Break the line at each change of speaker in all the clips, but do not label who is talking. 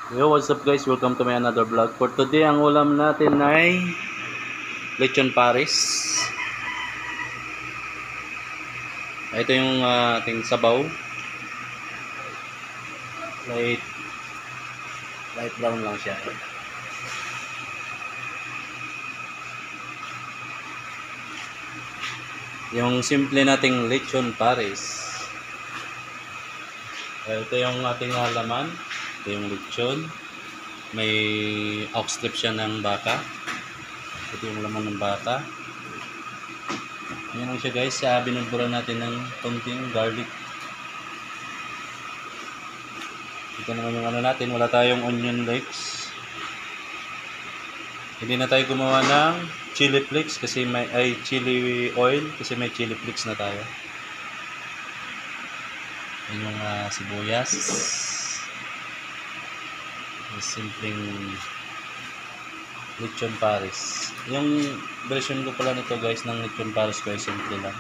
Yo, what's up guys? Welcome to my another vlog. For today, ang ulam natin ay lechon Paris. Ito yung ating sabaw. Light, light brown lang siya. Yung simple nating lechon Paris. Ito yung ating laman. Ito yung lechon. May ox strip siya ng baka. Ito yung laman ng baka. Yan lang siya guys. Binubura natin ng konting garlic. Ito naman yung ano natin. Wala tayong onion flakes. Hindi na tayo gumawa ng chili flakes kasi chili oil kasi may chili flakes na tayo. Yan yung sibuyas. Yung simpleng lechon Paris. Yung version ko pala nito guys ng lechon Paris ko ay simple lang.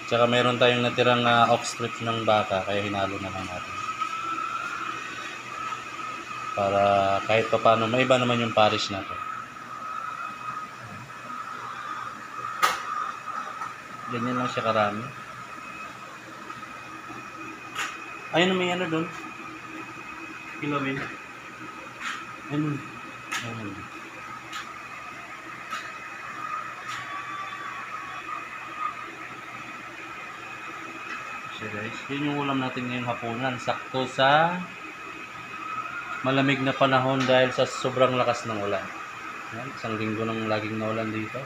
Tsaka meron tayong natirang ox strip ng baka kaya hinalo na lang natin. Para kahit pa paano maiba naman yung Paris natin. Ganyan lang siya karami. Ayun, may ano doon. Kilawin. Ayun. Ayun. So guys, yun yung ulam natin ngayong hapunan. Sakto sa malamig na panahon dahil sa sobrang lakas ng ulan. Yan, isang linggo nang laging naulan dito.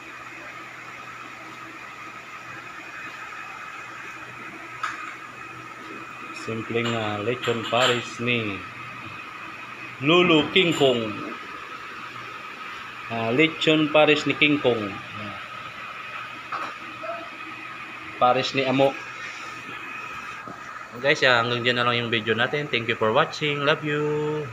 Simpleng lechon Paris ni Lulu King Kong. Lechon Paris ni King Kong. Paris ni Amo. Guys, hanggang dyan na lang yung video natin. Thank you for watching. Love you.